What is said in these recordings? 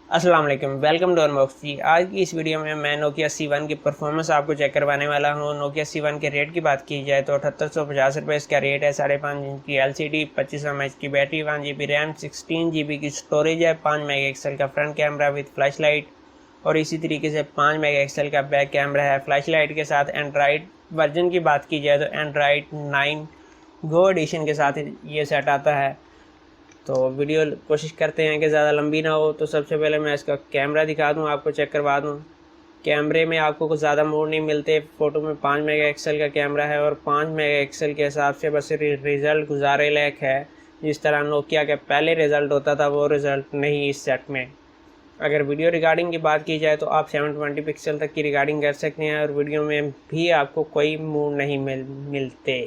अस्सलाम वालेकुम, welcome to unbox जी। आज की इस वीडियो में मैं नोकिया C1 की परफॉर्मेंस आपको चेक करवाने वाला हूँ। नोकिया C1 के रेट की बात की जाए तो 7850 रुपये इसका रेट है। 5.5 इंच की LCD, 25 mAh की बैटरी, 1 GB रैम, 16 GB की स्टोरेज है, 5 मेगापिक्सल का front camera with flash light और इसी तरीके से 5 मेगापिक्सल का बैक कैमरा है फ्लैश लाइट के साथ। एंड्रॉयड वर्जन की बात की जाए तो एंड्रॉयड 9 गो एडिशन के साथ ये सेट आता है। तो वीडियो कोशिश करते हैं कि ज़्यादा लंबी ना हो। तो सबसे पहले मैं इसका कैमरा दिखा दूं, आपको चेक करवा दूं। कैमरे में आपको कुछ ज़्यादा मोड नहीं मिलते। फ़ोटो में 5 मेगापिक्सल का कैमरा है और 5 मेगापिक्सल के हिसाब से बस रिज़ल्ट गुजारे लायक है। जिस तरह नोकिया के पहले रिज़ल्ट होता था वो रिज़ल्ट नहीं इस सेट में। अगर वीडियो रिकॉर्डिंग की बात की जाए तो आप 720 पिक्सल तक की रिकॉर्डिंग कर सकते हैं और वीडियो में भी आपको कोई मोड नहीं मिलते।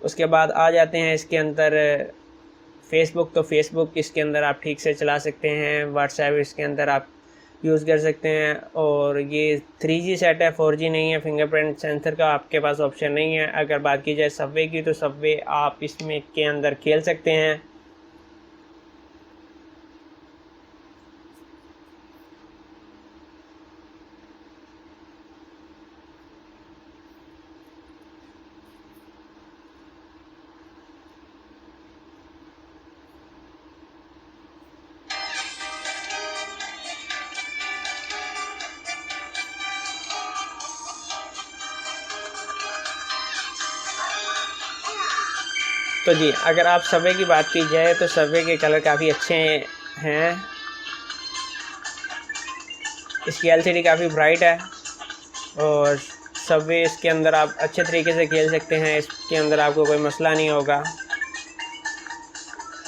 उसके बाद आ जाते हैं इसके अंदर फेसबुक। तो फेसबुक इसके अंदर आप ठीक से चला सकते हैं। व्हाट्सएप इसके अंदर आप यूज़ कर सकते हैं और ये 3G सेट है, 4G नहीं है। फिंगरप्रिंट सेंसर का आपके पास ऑप्शन नहीं है। अगर बात की जाए सबवे की तो सबवे आप इसमें के अंदर खेल सकते हैं। तो जी, अगर आप सबवे की बात की जाए तो सबवे के कलर काफ़ी अच्छे हैं। इसकी LCD काफ़ी ब्राइट है और सबवे इसके अंदर आप अच्छे तरीके से खेल सकते हैं। इसके अंदर आपको कोई मसला नहीं होगा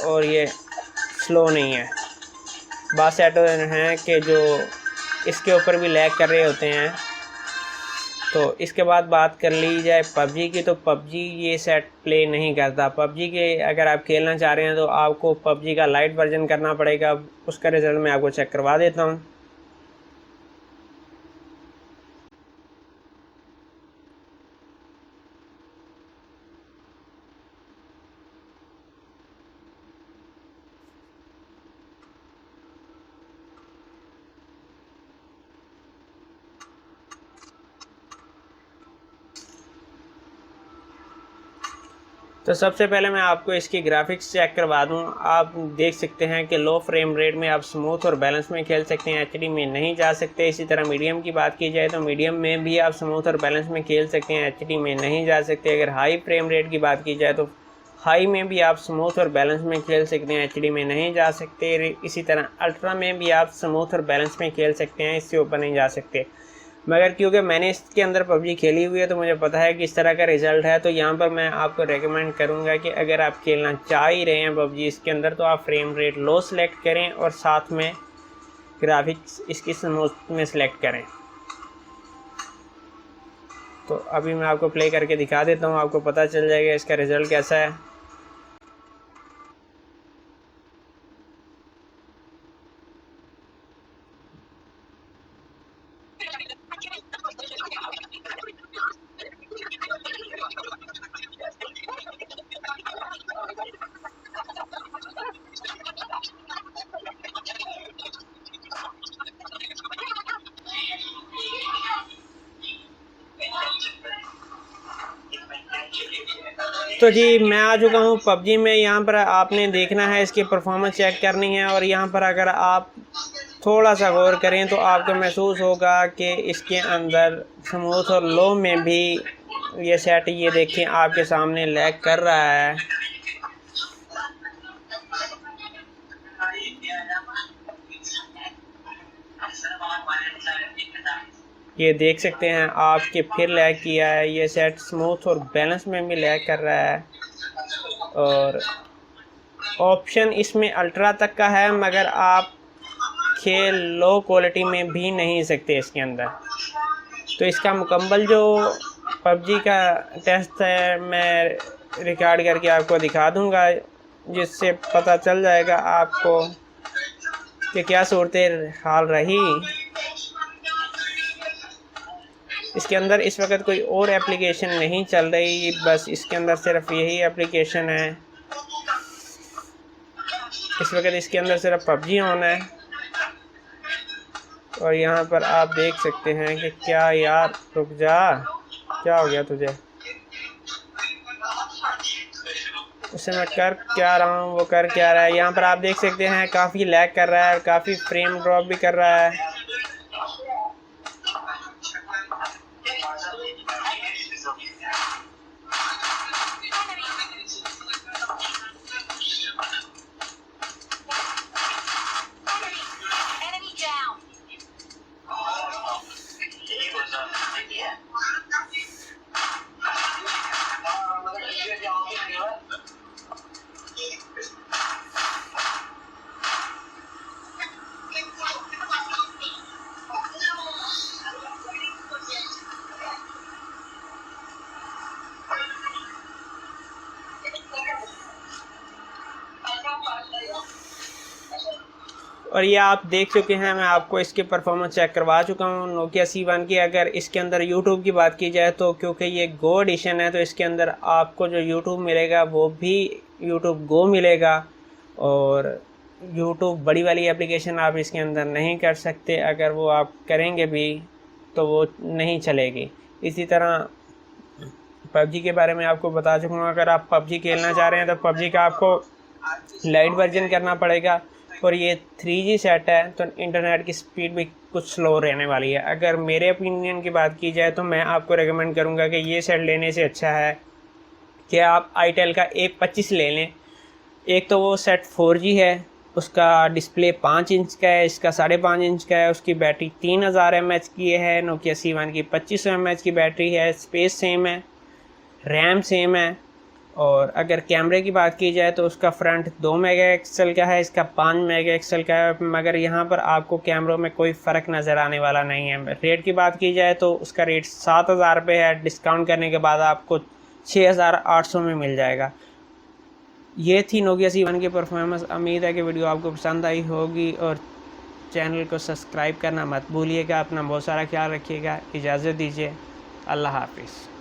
और ये स्लो नहीं है। बात सेट हैं कि जो इसके ऊपर भी लैग कर रहे होते हैं। तो इसके बाद बात कर ली जाए PUBG की, तो PUBG ये सेट प्ले नहीं करता। PUBG के अगर आप खेलना चाह रहे हैं तो आपको PUBG का लाइट वर्जन करना पड़ेगा। उसका रिज़ल्ट मैं आपको चेक करवा देता हूँ। तो सबसे पहले मैं आपको इसकी ग्राफिक्स चेक करवा दूं। आप देख सकते हैं कि लो फ्रेम रेट में आप स्मूथ और बैलेंस में खेल सकते हैं, HD में नहीं जा सकते। इसी तरह मीडियम की बात की जाए तो मीडियम में भी आप स्मूथ और बैलेंस में खेल सकते हैं, HD में नहीं जा सकते। अगर हाई फ्रेम रेट की बात की जाए तो हाई में भी आप स्मूथ और बैलेंस में खेल सकते हैं, HD में नहीं जा सकते। इसी तरह अल्ट्रा में भी आप स्मूथ और बैलेंस में खेल सकते हैं, इससे ऊपर नहीं जा सकते। मगर क्योंकि मैंने इसके अंदर PUBG खेली हुई है तो मुझे पता है कि इस तरह का रिज़ल्ट है। तो यहाँ पर मैं आपको रेकमेंड करूँगा कि अगर आप खेलना चाह ही रहे हैं PUBG इसके अंदर तो आप फ्रेम रेट लो सेलेक्ट करें और साथ में ग्राफिक्स इसकी स्मूथ में सेलेक्ट करें। तो अभी मैं आपको प्ले करके दिखा देता हूँ, आपको पता चल जाएगा इसका रिज़ल्ट कैसा है। तो जी मैं आ चुका हूँ PUBG में। यहाँ पर आपने देखना है, इसकी परफॉर्मेंस चेक करनी है और यहाँ पर अगर आप थोड़ा सा गौर करें तो आपको महसूस होगा कि इसके अंदर स्मूथ और लो में भी ये सेट, ये देखें आपके सामने लैग कर रहा है। ये देख सकते हैं आपके फिर लैग किया है। ये सेट स्मूथ और बैलेंस में भी लैग कर रहा है और ऑप्शन इसमें अल्ट्रा तक का है, मगर आप खेल लो क्वालिटी में भी नहीं सकते इसके अंदर। तो इसका मुकम्मल जो PUBG का टेस्ट है मैं रिकॉर्ड करके आपको दिखा दूंगा, जिससे पता चल जाएगा आपको कि क्या सूरत हाल रही। इसके अंदर इस वक्त कोई और एप्लीकेशन नहीं चल रही, बस इसके अंदर सिर्फ यही एप्लीकेशन है। इस वक्त इसके अंदर सिर्फ PUBG ऑन है। और यहाँ पर आप देख सकते हैं कि क्या यार, रुक जा, क्या हो गया तुझे? उसे मैं कर क्या रहा हूँ, वो कर क्या रहा है। यहाँ पर आप देख सकते हैं काफ़ी लैग कर रहा है और काफ़ी फ्रेम ड्रॉप भी कर रहा है। और ये आप देख चुके हैं, मैं आपको इसके परफॉर्मेंस चेक करवा चुका हूँ नोकिया C1 की। अगर इसके अंदर यूट्यूब की बात की जाए तो क्योंकि ये गो एडिशन है तो इसके अंदर आपको जो यूट्यूब मिलेगा वो भी यूट्यूब गो मिलेगा, और यूट्यूब बड़ी वाली एप्लीकेशन आप इसके अंदर नहीं कर सकते। अगर वो आप करेंगे भी तो वो नहीं चलेगी। इसी तरह पबजी के बारे में आपको बता चुका हूँ। अगर आप पबजी खेलना चाह रहे हैं तो पबजी का आपको लाइट वर्जन करना पड़ेगा, और ये 3G सेट है तो इंटरनेट की स्पीड भी कुछ स्लो रहने वाली है। अगर मेरे ओपिनियन की बात की जाए तो मैं आपको रेकमेंड करूँगा कि ये सेट लेने से अच्छा है कि आप आईटेल का A25 ले लें। एक तो वो सेट 4G है, उसका डिस्प्ले 5 इंच का है, इसका 5.5 इंच का है, उसकी बैटरी 3000 mAh की है। नोकिया C1 की 2500 mAh की बैटरी है, स्पेस सेम है, रैम सेम है। और अगर कैमरे की बात की जाए तो उसका फ्रंट 2 मेगापिक्सल का है, इसका 5 मेगापिक्सल का है, मगर यहाँ पर आपको कैमरों में कोई फ़र्क नज़र आने वाला नहीं है। रेट की बात की जाए तो उसका रेट 7000 रुपये है, डिस्काउंट करने के बाद आपको 6800 में मिल जाएगा। ये थी नोकिया C1 की परफॉर्मेंस। उम्मीद है कि वीडियो आपको पसंद आई होगी, और चैनल को सब्सक्राइब करना मत भूलिएगा। अपना बहुत सारा ख्याल रखिएगा। इजाज़त दीजिए, अल्लाह हाफिज़।